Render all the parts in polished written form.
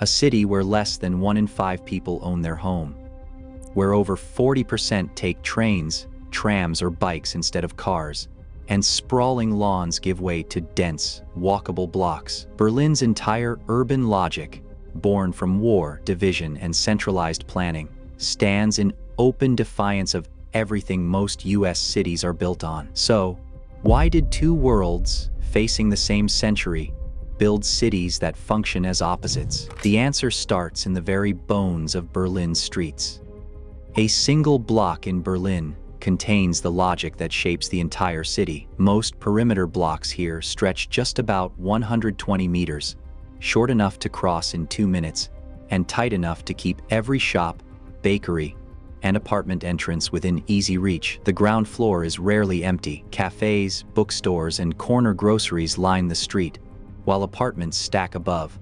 A city where less than 1 in 5 people own their home. Where over 40% take trains, trams, or bikes instead of cars. And sprawling lawns give way to dense, walkable blocks. Berlin's entire urban logic, born from war, division, and centralized planning, stands in open defiance of everything most US cities are built on. So, why did two worlds, facing the same century, build cities that function as opposites? The answer starts in the very bones of Berlin's streets. A single block in Berlin contains the logic that shapes the entire city. Most perimeter blocks here stretch just about 120 meters, short enough to cross in 2 minutes, and tight enough to keep every shop, bakery, and apartment entrance within easy reach. The ground floor is rarely empty. Cafes, bookstores, and corner groceries line the street, while apartments stack above,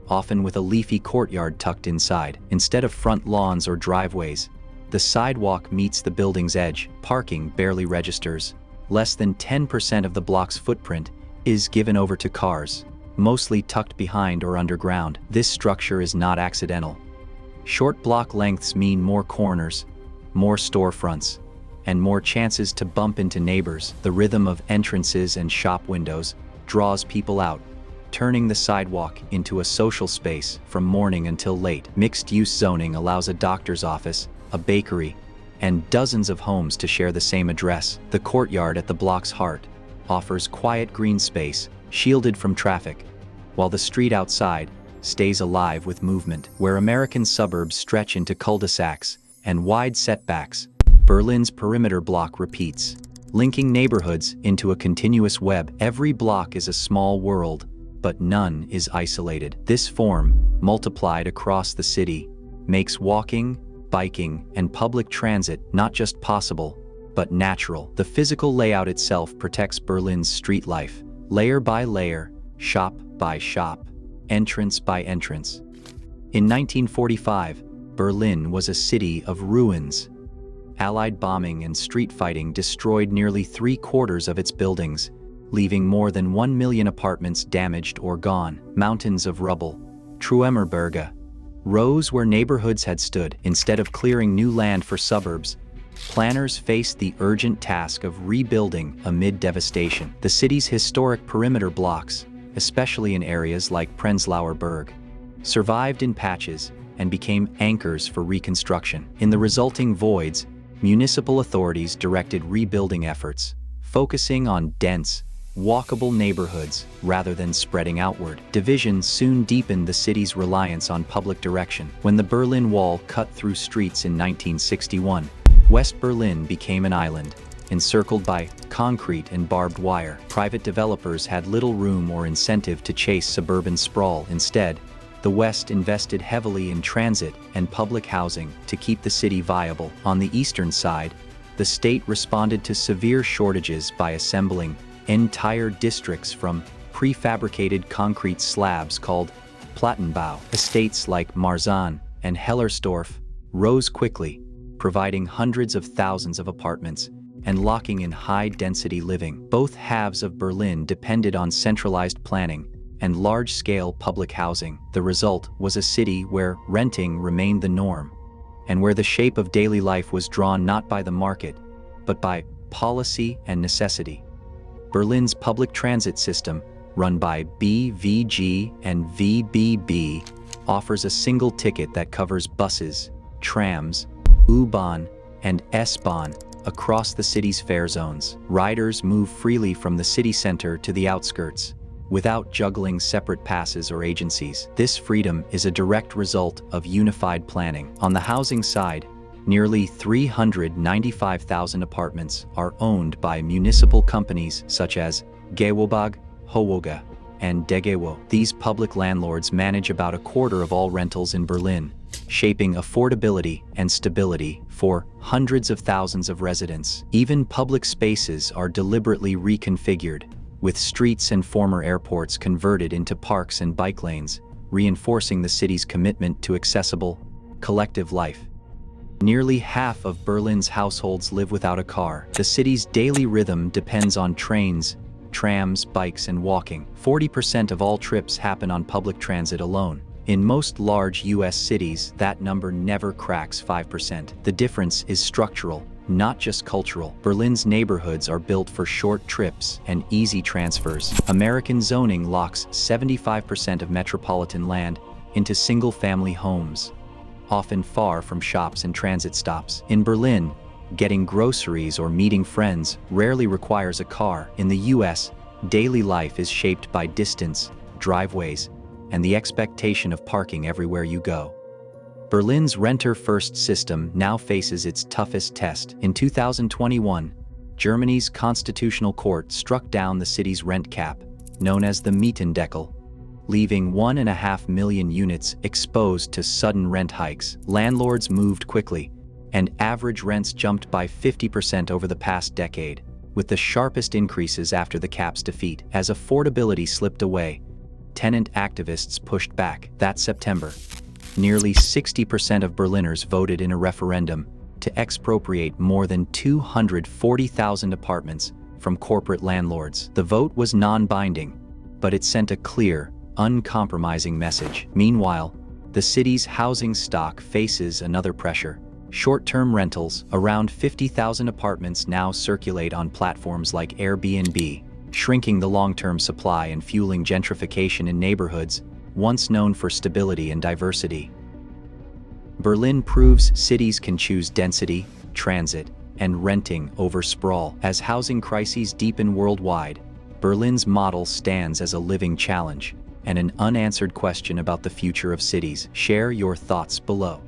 often with a leafy courtyard tucked inside. Instead of front lawns or driveways, the sidewalk meets the building's edge. Parking barely registers. Less than 10% of the block's footprint is given over to cars, mostly tucked behind or underground. This structure is not accidental. Short block lengths mean more corners, more storefronts, and more chances to bump into neighbors. The rhythm of entrances and shop windows draws people out, turning the sidewalk into a social space from morning until late. Mixed-use zoning allows a doctor's office, a bakery, and dozens of homes to share the same address. The courtyard at the block's heart offers quiet green space, shielded from traffic, while the street outside stays alive with movement. Where American suburbs stretch into cul-de-sacs and wide setbacks, Berlin's perimeter block repeats, linking neighborhoods into a continuous web. Every block is a small world, but none is isolated. This form, multiplied across the city, makes walking, biking, and public transit not just possible, but natural. The physical layout itself protects Berlin's street life, layer by layer, shop by shop, entrance by entrance. In 1945, Berlin was a city of ruins. Allied bombing and street fighting destroyed nearly 3/4 of its buildings, leaving more than 1 million apartments damaged or gone. Mountains of rubble, Trümmerberge, rose where neighborhoods had stood. Instead of clearing new land for suburbs, planners faced the urgent task of rebuilding amid devastation. The city's historic perimeter blocks, especially in areas like Prenzlauer Berg, survived in patches and became anchors for reconstruction. In the resulting voids, municipal authorities directed rebuilding efforts, focusing on dense, walkable neighborhoods rather than spreading outward. Division soon deepened the city's reliance on public direction. When the Berlin Wall cut through streets in 1961, West Berlin became an island, encircled by concrete and barbed wire. Private developers had little room or incentive to chase suburban sprawl. Instead, the West invested heavily in transit and public housing to keep the city viable. On the eastern side, the state responded to severe shortages by assembling entire districts from prefabricated concrete slabs called Plattenbau. Estates like Marzahn and Hellersdorf rose quickly, providing hundreds of thousands of apartments and locking in high-density living. Both halves of Berlin depended on centralized planning and large-scale public housing. The result was a city where renting remained the norm, and where the shape of daily life was drawn not by the market, but by policy and necessity. Berlin's public transit system, run by BVG and VBB, offers a single ticket that covers buses, trams, U-Bahn, and S-Bahn across the city's fare zones. Riders move freely from the city center to the outskirts, without juggling separate passes or agencies. This freedom is a direct result of unified planning. On the housing side, nearly 395,000 apartments are owned by municipal companies such as Gewohnbau, Howoga, and Degewo. These public landlords manage about 1/4 of all rentals in Berlin, shaping affordability and stability for hundreds of thousands of residents. Even public spaces are deliberately reconfigured, with streets and former airports converted into parks and bike lanes, reinforcing the city's commitment to accessible, collective life. Nearly half of Berlin's households live without a car. The city's daily rhythm depends on trains, trams, bikes, and walking. 40% of all trips happen on public transit alone, In most large US cities, that number never cracks 5%. The difference is structural, not just cultural. Berlin's neighborhoods are built for short trips and easy transfers. American zoning locks 75% of metropolitan land into single-family homes, often far from shops and transit stops. In Berlin, getting groceries or meeting friends rarely requires a car. In the US, daily life is shaped by distance, driveways, and the expectation of parking everywhere you go. Berlin's renter-first system now faces its toughest test. In 2021, Germany's constitutional court struck down the city's rent cap, known as the Mietendeckel, leaving 1.5 million units exposed to sudden rent hikes. Landlords moved quickly, and average rents jumped by 50% over the past decade, with the sharpest increases after the cap's defeat. As affordability slipped away, tenant activists pushed back. That September, nearly 60% of Berliners voted in a referendum to expropriate more than 240,000 apartments from corporate landlords. The vote was non-binding, but it sent a clear, uncompromising message. Meanwhile, the city's housing stock faces another pressure. Short-term rentals, around 50,000 apartments now circulate on platforms like Airbnb, shrinking the long-term supply and fueling gentrification in neighborhoods once known for stability and diversity. Berlin proves cities can choose density, transit, and renting over sprawl. As housing crises deepen worldwide, Berlin's model stands as a living challenge and an unanswered question about the future of cities. Share your thoughts below.